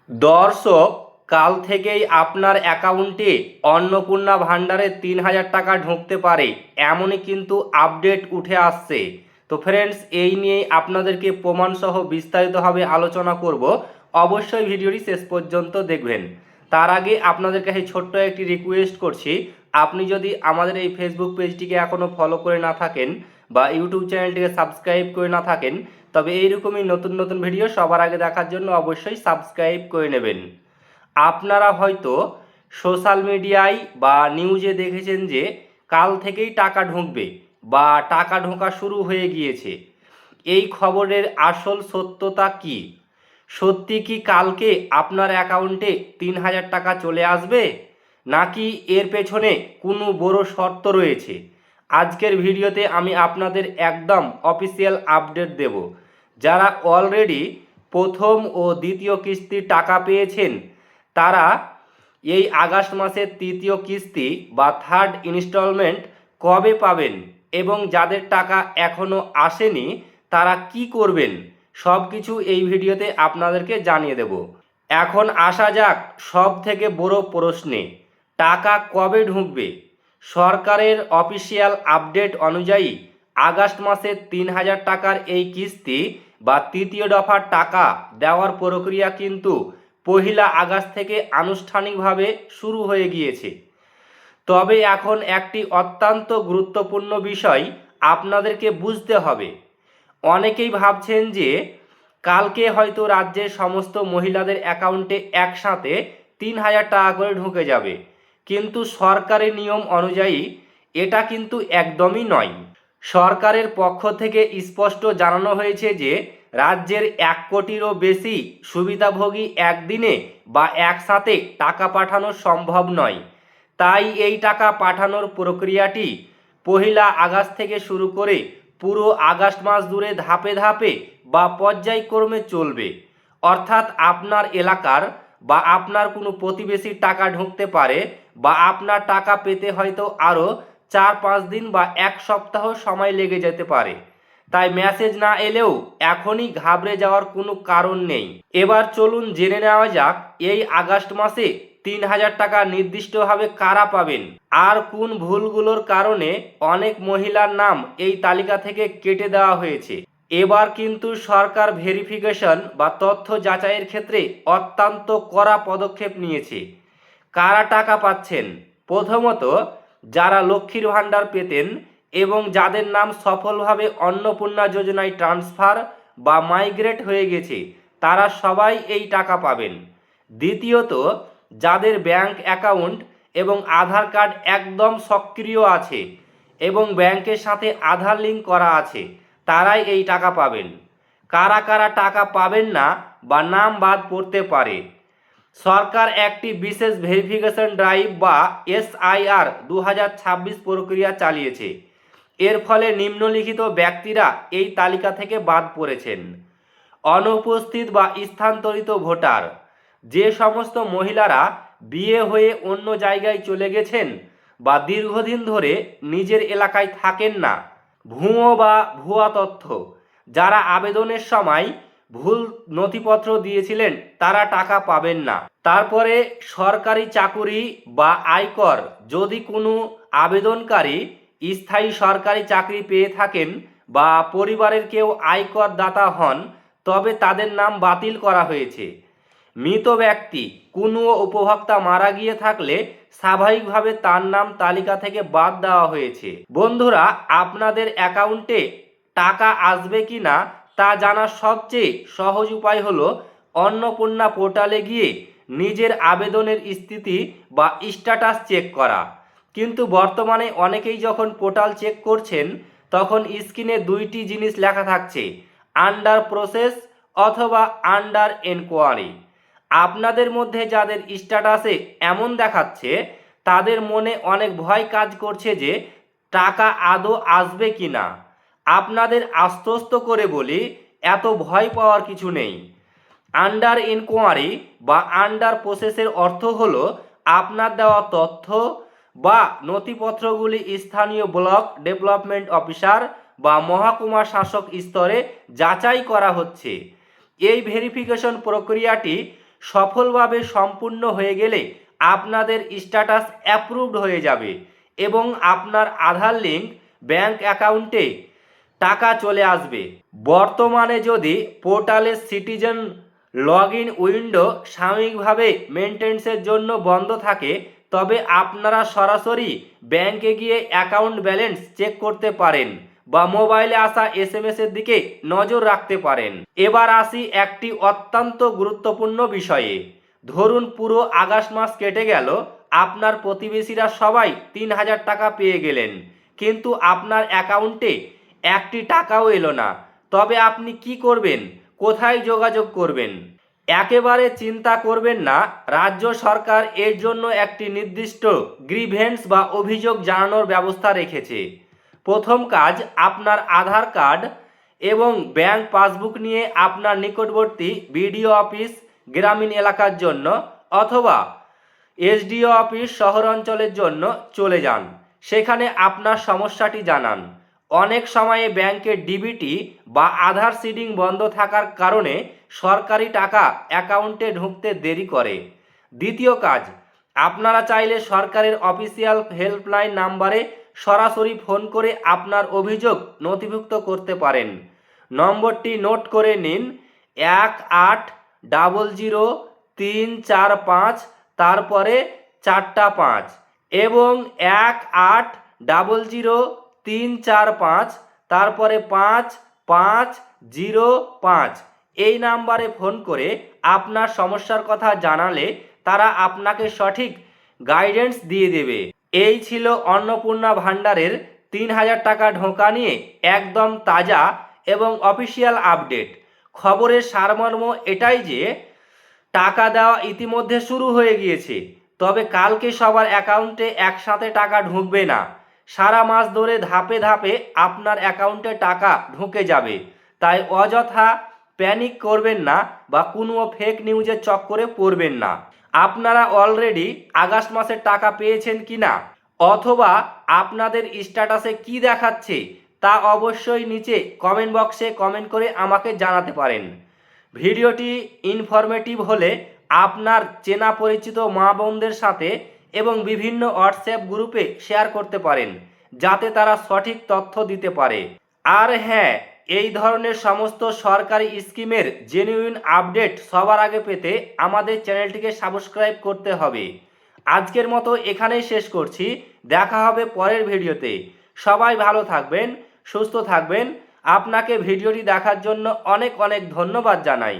দর্শক, কাল থেকেই আপনার অ্যাকাউন্টে অন্নপূর্ণা ভাণ্ডারে ৩,০০০ টাকা ঢুকতে পারে, এমনই কিন্তু আপডেট উঠে আসছে। তো ফ্রেন্ডস, এই নিয়েই আপনাদেরকে প্রমাণসহ বিস্তারিতভাবে আলোচনা করব। অবশ্যই ভিডিওটি শেষ পর্যন্ত দেখবেন। তার আগে আপনাদের কাছে ছোট্ট একটি রিকোয়েস্ট করছি, আপনি যদি আমাদের এই ফেসবুক পেজটিকে এখনও ফলো করে না থাকেন বা ইউটিউব চ্যানেলটিকে সাবস্ক্রাইব করে না থাকেন, তবে এইরকমই নতুন নতুন ভিডিও সবার আগে দেখার জন্য অবশ্যই সাবস্ক্রাইব করে নেবেন। আপনারা হয়তো সোশ্যাল মিডিয়ায় বা নিউজে দেখেছেন যে কাল থেকেই টাকা ঢুকবে বা টাকা ঢোকা শুরু হয়ে গিয়েছে। এই খবরের আসল সত্যতা কি? সত্যি কি কালকে আপনার অ্যাকাউন্টে ৩,০০০ টাকা চলে আসবে, নাকি এর পেছনে কোনো বড় শর্ত রয়েছে? আজকের ভিডিওতে আমি আপনাদের একদম অফিসিয়াল আপডেট দেব। যারা অলরেডি প্রথম ও দ্বিতীয় কিস্তির টাকা পেয়েছেন, তারা এই আগস্ট মাসের তৃতীয় কিস্তি বা থার্ড ইনস্টলমেন্ট কবে পাবেন, এবং যাদের টাকা এখনও আসেনি তারা কি করবেন, সব কিছু এই ভিডিওতে আপনাদেরকে জানিয়ে দেব। এখন আসা যাক সব থেকে বড় প্রশ্নে, টাকা কবে ঢুকবে? সরকারের অফিসিয়াল আপডেট অনুযায়ী আগস্ট মাসে ৩,০০০ টাকার এই কিস্তি বা তৃতীয় দফার টাকা দেওয়ার প্রক্রিয়া কিন্তু ১ আগস্ট থেকে আনুষ্ঠানিকভাবে শুরু হয়ে গিয়েছে। তবে এখন একটি অত্যন্ত গুরুত্বপূর্ণ বিষয় আপনাদেরকে বুঝতে হবে। অনেকেই ভাবছেন যে কালকে হয়তো রাজ্যের সমস্ত মহিলাদের অ্যাকাউন্টে একসাথে ৩,০০০ টাকা করে ঢুকে যাবে, কিন্তু সরকারি নিয়ম অনুযায়ী এটা কিন্তু একদমই নয়। সরকারের পক্ষ থেকে স্পষ্ট জানানো হয়েছে যে রাজ্যের ১ কোটিরও বেশি সুবিধাভোগী একদিনে বা একসাথে টাকা পাঠানো সম্ভব নয়। তাই এই টাকা পাঠানোর প্রক্রিয়াটি ১ আগস্ট থেকে শুরু করে পুরো আগস্ট মাস জুড়ে ধাপে ধাপে বা পর্যায়ক্রমে চলবে। অর্থাৎ আপনার এলাকার বা আপনার কোনো প্রতিবেশীর টাকা ঢুকতে পারে, বা আপনার টাকা পেতে হয়তো আরও ৪-৫ দিন বা ১ সপ্তাহ সময় লেগে যেতে পারে। তাই মেসেজ না এলেও এখনই ঘাবড়ে যাওয়ার কোনো কারণ নেই। এবার চলুন জেনে নেওয়া যাক এই আগস্ট মাসে ৩,০০০ টাকা নির্দিষ্টভাবে কারা পাবেন, আর কোন ভুলগুলোর কারণে অনেক মহিলার নাম এই তালিকা থেকে কেটে দেওয়া হয়েছে। এবার কিন্তু সরকার ভেরিফিকেশন বা তথ্য যাচাইয়ের ক্ষেত্রে অত্যন্ত কড়া পদক্ষেপ নিয়েছে। কারা টাকা পাচ্ছেন? প্রথমত, যারা লক্ষ্মীর ভাণ্ডার পেতেন এবং যাদের নাম সফলভাবে অন্নপূর্ণা যোজনায় ট্রান্সফার বা মাইগ্রেট হয়ে গেছে, তারা সবাই এই টাকা পাবেন। দ্বিতীয়ত, যাদের ব্যাংক অ্যাকাউন্ট এবং আধার কার্ড একদম সক্রিয় আছে এবং ব্যাংকের সাথে আধার লিঙ্ক করা আছে, তারাই এই টাকা পাবেন। কারা কারা টাকা পাবেন না বা নাম বাদ পড়তে পারে? সরকার একটি বিশেষ ভেরিফিকেশন ড্রাইভ বা SIR ২০২৬ প্রক্রিয়া চালিয়েছে। এর ফলে নিম্নলিখিত ব্যক্তিরা এই তালিকা থেকে বাদ পড়েছেন। অনুপস্থিত বা স্থানান্তরিত ভোটার, যে সমস্ত মহিলারা বিয়ে হয়ে অন্য জায়গায় চলে গেছেন বা দীর্ঘদিন ধরে নিজের এলাকায় থাকেন না। ভুয়া তথ্য, যারা আবেদনের সময় ভুল নথিপত্র দিয়েছিলেন তারা টাকা পাবেন না। তারপরে সরকারি চাকুরি বা আয়কর, যদি কোনো আবেদনকারী স্থায়ী সরকারি চাকরি পেয়ে থাকেন বা পরিবারের কেউ আয়কর দাতা হন, তবে তাদের নাম বাতিল করা হয়েছে। মৃত ব্যক্তি, কোনো উপভোক্তা মারা গিয়ে থাকলে স্বাভাবিকভাবে তার নাম তালিকা থেকে বাদ দেওয়া হয়েছে। বন্ধুরা, আপনাদের অ্যাকাউন্টে টাকা আসবে কি না তা জানার সবচেয়ে সহজ উপায় হলো অন্নপূর্ণা পোর্টালে গিয়ে নিজের আবেদনের স্থিতি বা স্ট্যাটাস চেক করা। কিন্তু বর্তমানে অনেকেই যখন পোর্টাল চেক করছেন, তখন স্ক্রিনে ২টি জিনিস লেখা থাকছে, আন্ডার প্রসেস অথবা আন্ডার এনকোয়ারি। আপনাদের মধ্যে যাদের স্ট্যাটাসে এমন দেখাচ্ছে, তাদের মনে অনেক ভয় কাজ করছে যে টাকা আদৌ আসবে কি না। আপনাদের আশ্বস্ত করে বলি, এত ভয় পাওয়ার কিছু নেই। আন্ডার ইনকোয়ারি বা আন্ডার প্রসেসের অর্থ হলো আপনার দেওয়া তথ্য বা নথিপত্রগুলি স্থানীয় ব্লক ডেভেলপমেন্ট অফিসার বা মহকুমা শাসক স্তরে যাচাই করা হচ্ছে। এই ভেরিফিকেশন প্রক্রিয়াটি সফলভাবে সম্পূর্ণ হয়ে গেলে আপনাদের স্ট্যাটাস অ্যাপ্রুভড হয়ে যাবে এবং আপনার আধার লিঙ্ক ব্যাংক অ্যাকাউন্টে টাকা চলে আসবে। বর্তমানে যদি পোর্টালে সিটিজেন লগ ইন উইন্ডো সাময়িকভাবে মেনটেন্সের জন্য বন্ধ থাকে, তবে আপনারা সরাসরি ব্যাংকে গিয়ে অ্যাকাউন্ট ব্যালেন্স চেক করতে পারেন বা মোবাইলে আসা এসএমএস-এর দিকে নজর রাখতে পারেন। এবার আসি একটি অত্যন্ত গুরুত্বপূর্ণ বিষয়ে। ধরুন পুরো আগস্ট মাস কেটে গেল, আপনার প্রতিবেশীরা সবাই 3,000 টাকা পেয়ে গেলেন, কিন্তু আপনার অ্যাকাউন্টে একটি টাকাও এলো না। তবে আপনি কি করবেন? কোথায় যোগাযোগ করবেন? একেবারে চিন্তা করবেন না, রাজ্য সরকার এর জন্য একটি নির্দিষ্ট গ্রিভেন্স বা অভিযোগ জানানোর ব্যবস্থা রেখেছে। প্রথম কাজ, আপনার আধার কার্ড এবং ব্যাংক পাসবুক নিয়ে আপনার নিকটবর্তী বিডিও অফিস গ্রামীণ এলাকার জন্য অথবা এসডিও অফিস শহর অঞ্চলের জন্য চলে যান। সেখানে আপনার সমস্যাটি জানান। অনেক সময়ে ব্যাংকের ডিবিটি বা আধার সিডিং বন্ধ থাকার কারণে সরকারি টাকা অ্যাকাউন্টে ঢুকতে দেরি করে। দ্বিতীয় কাজ, আপনারা চাইলে সরকারের অফিসিয়াল হেল্পলাইন নাম্বারে সরাসরি ফোন করে আপনার অভিযোগ নথিভুক্ত করতে পারেন। নম্বরটি নোট করে নিন: 1800-345, তারপরে 4টা 5 এবং 1800-345, তারপরে 5505। এই নাম্বারে ফোন করে আপনার সমস্যার কথা জানালে তারা আপনাকে সঠিক গাইডেন্স দিয়ে দেবে। এই ছিল অন্নপূর্ণা ভান্ডারের 3,000 টাকা ঢোকা নিয়ে একদম তাজা এবং অফিসিয়াল আপডেট। খবরের সারমর্ম এটাই যে টাকা দেওয়া ইতিমধ্যে শুরু হয়ে গিয়েছে, তবে কালকে সবার অ্যাকাউন্টে একসাথে টাকা ঢুকবে না। সারা মাস ধরে ধাপে ধাপে আপনার অ্যাকাউন্টে টাকা ঢুকে যাবে। তাই অযথা প্যানিক করবেন না বা কোনো ফেক নিউজের চক্করে পড়বেন না। আপনারা অলরেডি আগস্ট মাসের টাকা পেয়েছেন কিনা অথবা আপনাদের স্ট্যাটাসে কি দেখাচ্ছে তা অবশ্যই নিচে কমেন্ট বক্সে কমেন্ট করে আমাকে জানাতে পারেন। ভিডিওটি ইনফরমেটিভ হলে আপনার চেনা পরিচিত মা বোনদের সাথে এবং বিভিন্ন হোয়াটসঅ্যাপ গ্রুপে শেয়ার করতে পারেন, যাতে তারা সঠিক তথ্য দিতে পারে। আর হ্যাঁ, এই ধরনের সমস্ত সরকারি স্কিমের জেনুইন আপডেট সবার আগে পেতে আমাদের চ্যানেলটিকে সাবস্ক্রাইব করতে হবে। আজকের মতো এখানেই শেষ করছি। দেখা হবে পরের ভিডিওতে। সবাই ভালো থাকবেন, সুস্থ থাকবেন। আপনাকে ভিডিওটি দেখার জন্য অনেক অনেক ধন্যবাদ জানাই।